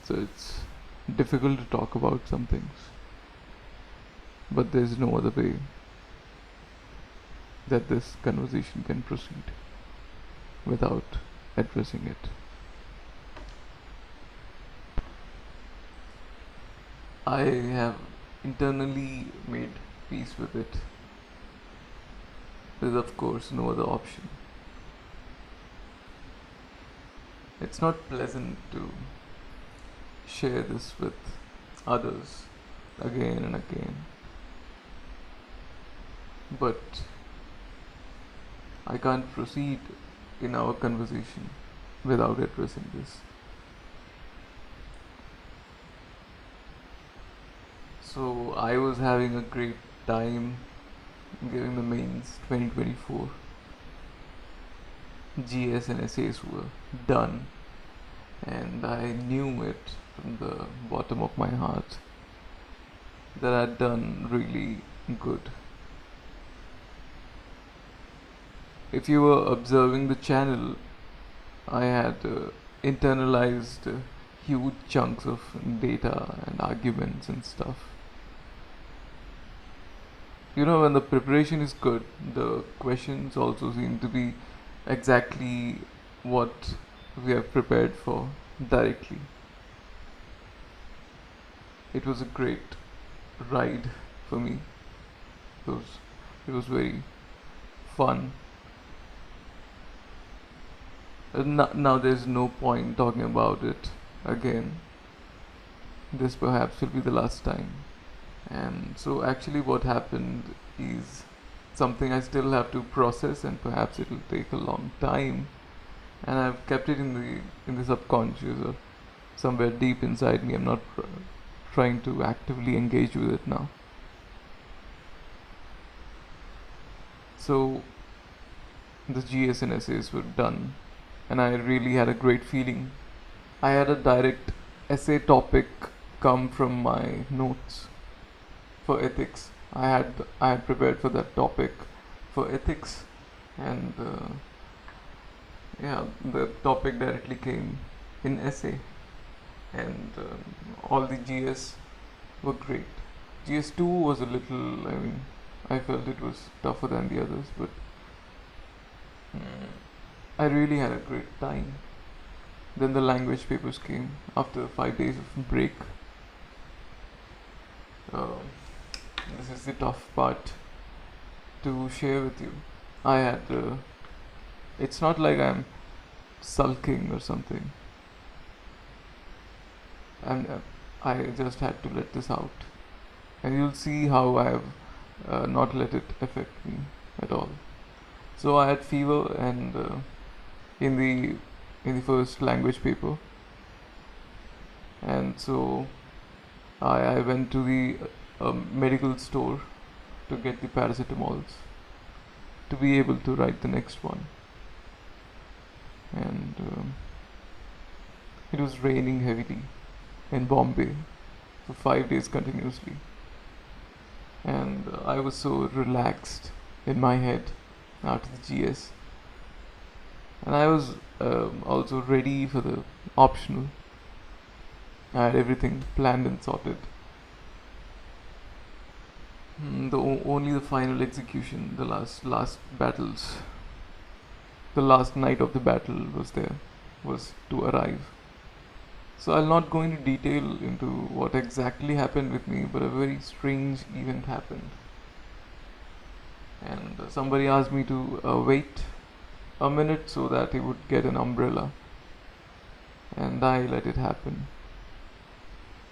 So it's difficult to talk about some things, but there's no other way that this conversation can proceed without addressing it. I have internally made peace with it. There's, of course, no other option. It's not pleasant to share this with others again and again, but I can't proceed in our conversation without addressing this. So I was having a great time giving the mains 2024. GS and essays were done, and I knew it from the bottom of my heart that I'd done really good. If you were observing the channel, I had internalized huge chunks of data and arguments and stuff. You know, when the preparation is good, the questions also seem to be exactly what we have prepared for directly. It was a great ride for me. It was very fun. Now there's no point talking about it again. This perhaps will be the last time. And so actually what happened is something I still have to process, and perhaps it'll take a long time, and I've kept it in the subconscious or somewhere deep inside me. I'm not trying to actively engage with it now. So the GS and essays were done, and I really had a great feeling. I had a direct essay topic come from my notes for ethics. I had prepared for that topic for ethics, and yeah, the topic directly came in essay, and all the GS were great. GS2 was a little, I felt it was tougher than the others, but I really had a great time. Then the language papers came after 5 days of break. This is the tough part to share with you. I had, it's not like I'm sulking or something, and I just had to let this out, and you'll see how I have not let it affect me at all. So I had fever, and in the first language paper, and so I went to the medical store to get the paracetamols to be able to write the next one. And it was raining heavily in Bombay for 5 days continuously, and I was so relaxed in my head after the GS, and I was also ready for the optional. I had everything planned and sorted. Only the final execution, the last battles, the last night of the battle was to arrive. So I'll not go into detail into what exactly happened with me, but a very strange event happened. And somebody asked me to wait a minute so that he would get an umbrella, and I let it happen.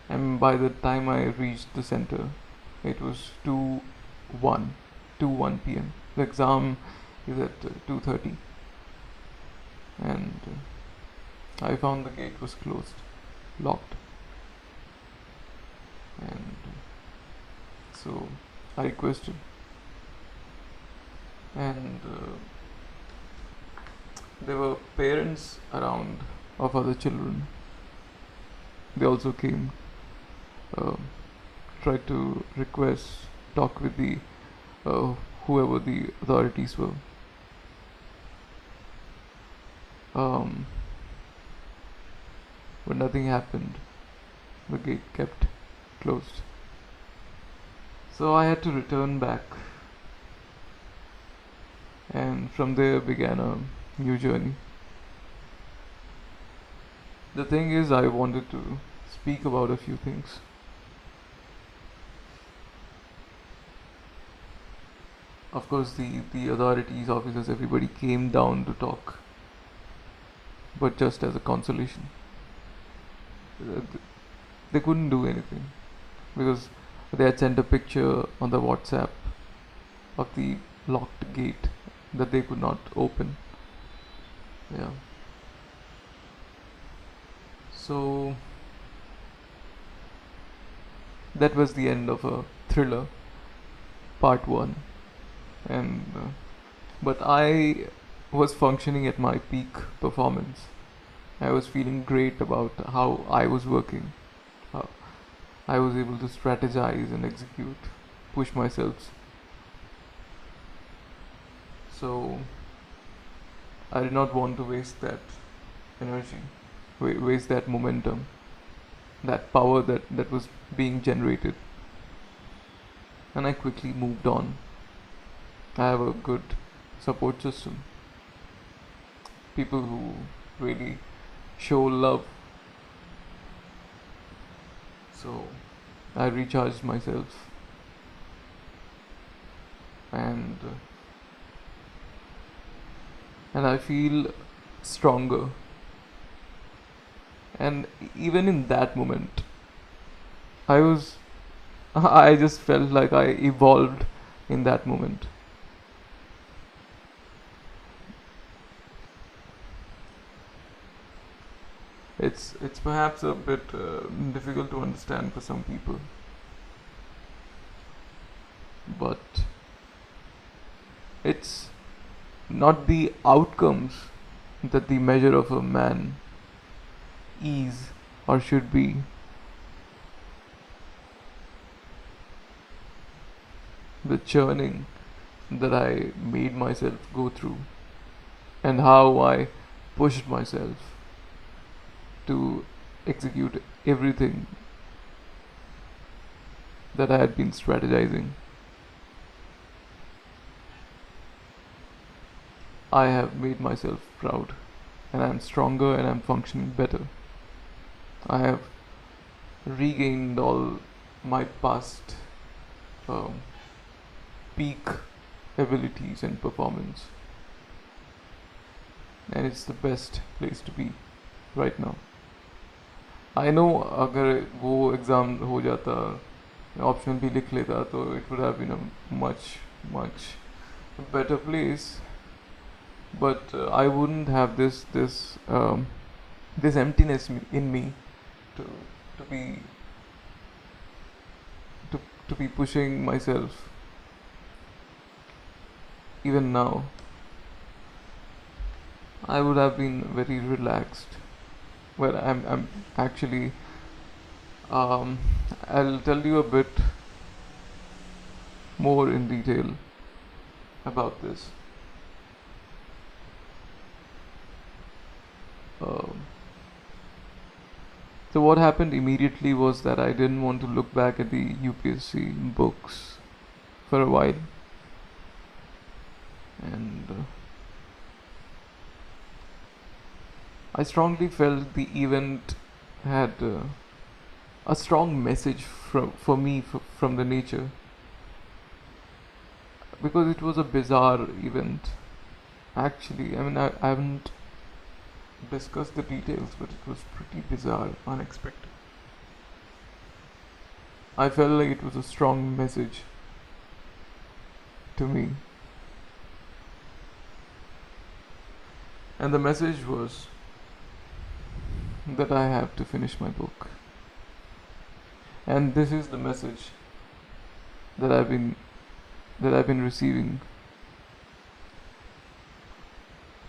And by the time I reached the center, it was 2:1 p.m. The exam is at 2:30, and I found the gate was closed, locked, and so I requested, and there were parents around of other children. They also came, tried to request, talk with the whoever the authorities were. But nothing happened. the gate kept closed. So I had to return back, and from there began a new journey. The thing is, I wanted to speak about a few things. Of course, the authorities, officers, everybody came down to talk, but just as a consolation. Uh, They couldn't do anything because they had sent a picture on the WhatsApp of the locked gate that they could not open. Yeah. So that was the end of a thriller, part one. And but I was functioning at my peak performance. I was feeling great about how I was working, how I was able to strategize and execute, push myself. So I did not want to waste that energy, waste that momentum, that power that was being generated. And I quickly moved on. I have a good support system, people who really show love. So I recharged myself, and I feel stronger. And even in that moment, I was I just felt like I evolved in that moment. It's perhaps a bit difficult to understand for some people, but it's not the outcomes that the measure of a man is or should be. The churning that I made myself go through, and how I pushed myself to execute everything that I had been strategizing. I have made myself proud, and I'm stronger and I'm functioning better. I have regained all my past um, peak abilities and performance, and it's the best place to be right now. I know अगर वो exam हो जाता, optional भी लिख लेता, तो it would have been a much much better place. But I wouldn't have this emptiness in me to to be to to be pushing myself even now. I would have been very relaxed. Well, I'm actually I'll tell you a bit more in detail about this. Um, so what happened immediately was that I didn't want to look back at the UPSC books for a while, and I strongly felt the event had a strong message for me from the nature, because it was a bizarre event. Actually, I mean, I haven't discussed the details, but it was pretty bizarre, unexpected. I felt like it was a strong message to me, and the message was that I have to finish my book. And this is the message that I've been receiving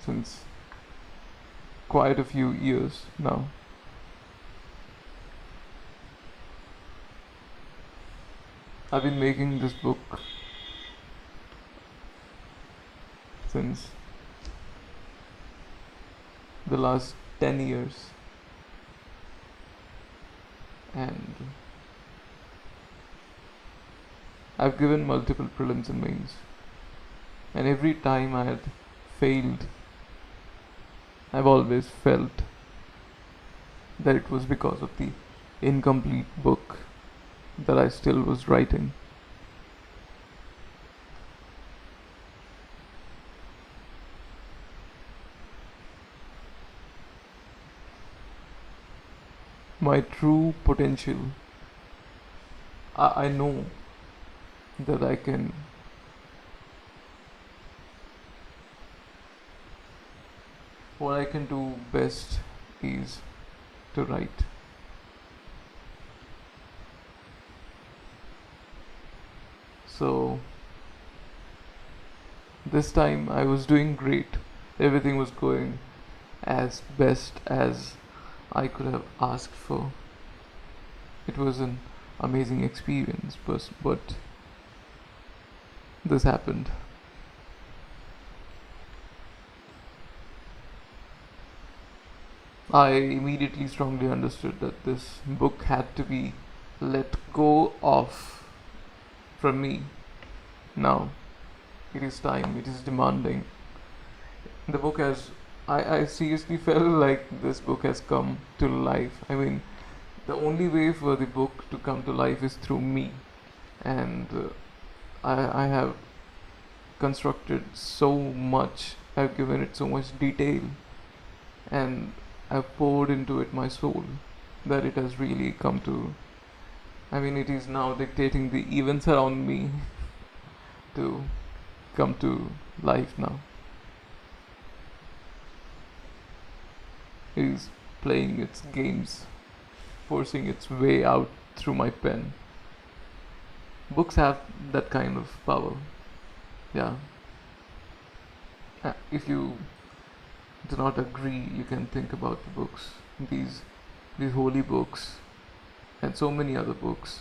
since quite a few years now. I've been making this book since the last 10 years, and I've given multiple prelims and mains, and every time I had failed, I've always felt that it was because of the incomplete book that I still was writing. My true potential, I know that what I can do best is to write. So this time I was doing great. Everything was going as best as I could have asked for. It was an amazing experience, but this happened. I immediately strongly understood that this book had to be let go of from me. Now it is time, it is demanding. The book has, I seriously felt like this book has come to life. I mean, the only way for the book to come to life is through me, and I have constructed so much, I've given it so much detail, and I've poured into it my soul, that it has really come to, I mean, it is now dictating the events around me to come to life now. It is playing its games, forcing its way out through my pen. Books have that kind of power. Yeah. If you do not agree, you can think about the books. These these holy books and so many other books.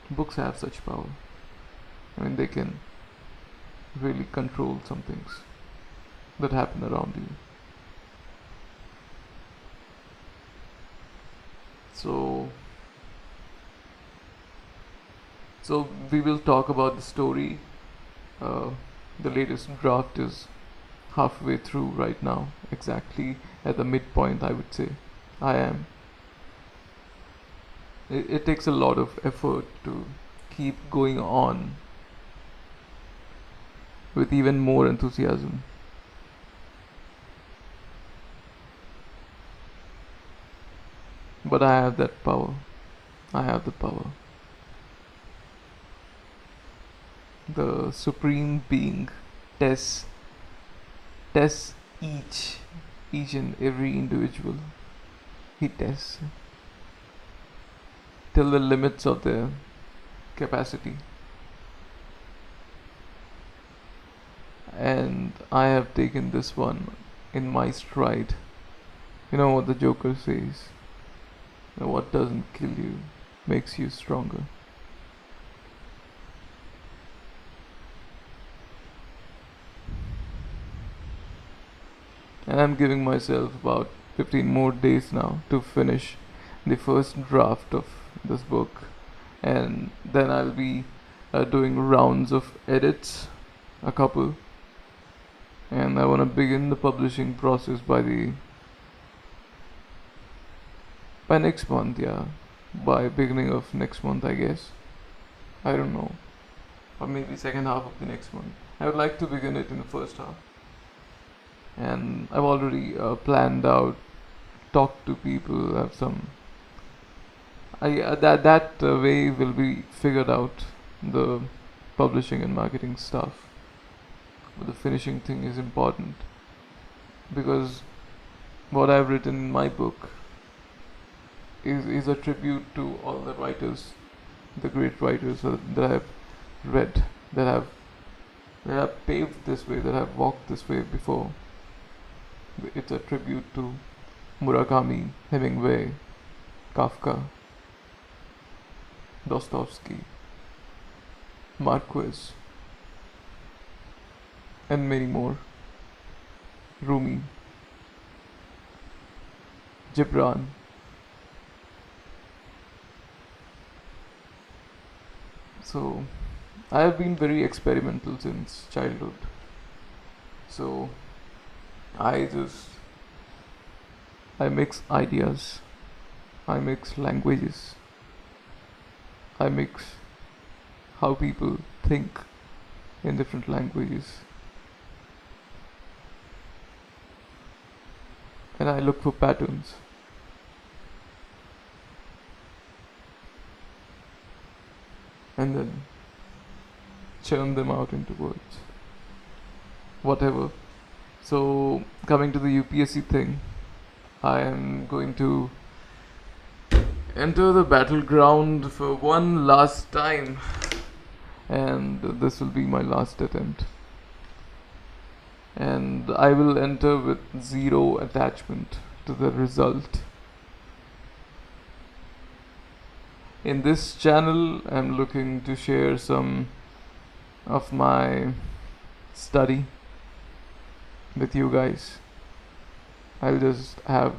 Books have such power. I mean, they can really control some things that happen around you. So, so we will talk about the story. Uh, the latest draft is halfway through right now, exactly at the midpoint, I would say. I am. It takes a lot of effort to keep going on with even more enthusiasm. But I have that power. I have the power. The supreme being tests tests each and every individual. He tests till the limits of their capacity. And I have taken this one in my stride. You know what the Joker says? You know, what doesn't kill you makes you stronger. And I'm giving myself about 15 more days now to finish the first draft of this book, and then I'll be doing rounds of edits, a couple, and I want to begin the publishing process by next month. Yeah, by beginning of next month, I guess. I don't know, or maybe second half of the next month. I would like to begin it in the first half, and I've already planned out, talked to people, have some. That way will be figured out, the publishing and marketing stuff. But the finishing thing is important, because what I've written in my book is a tribute to all the writers, the great writers that I have read, that have paved this way, that have walked this way before. It's a tribute to Murakami, Hemingway, Kafka, Dostoevsky, Marquez, and many more. Rumi, Gibran, So I have been very experimental since childhood. So I just I mix ideas, I mix languages, I mix how people think in different languages, and I look for patterns. And then churn them out into words. Whatever. So, coming to the UPSC thing, I am going to enter the battleground for one last time, and this will be my last attempt. And I will enter with zero attachment to the result. In this channel, I'm looking to share some of my study with you guys. I'll just have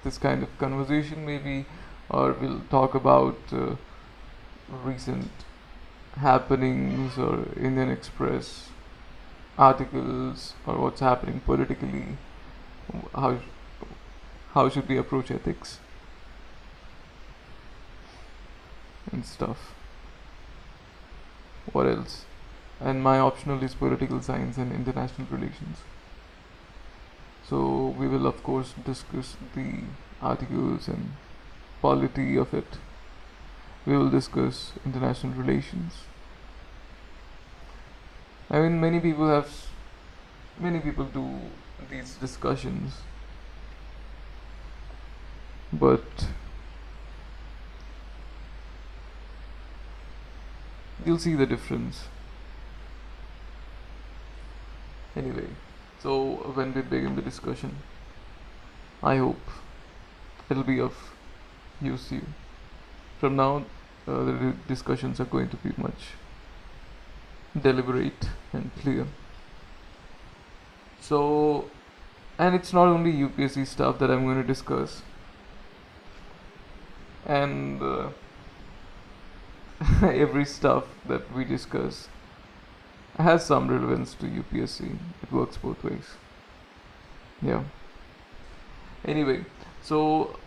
this kind of conversation maybe, or we'll talk about recent happenings or Indian Express articles or what's happening politically. How how should we approach ethics and stuff. What else? And my optional is political science and international relations. So we will of course discuss the articles and polity of it. We will discuss international relations. I mean, many people do these discussions, but you'll see the difference. Anyway, so when we begin the discussion, I hope it'll be of use to you. From now, the discussions are going to be much deliberate and clear. So, and it's not only UPSC stuff that I'm going to discuss, and every stuff that we discuss has some relevance to UPSC. It works both ways. Yeah. Anyway, so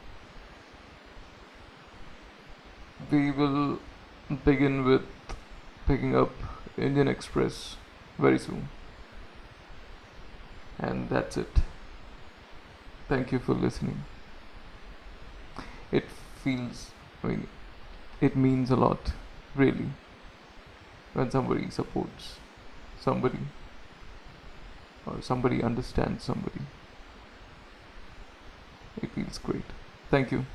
we will begin with picking up Indian Express very soon. And that's it. Thank you for listening. It feels, I mean, it means a lot, really, when somebody supports somebody or somebody understands somebody. It feels great. Thank you.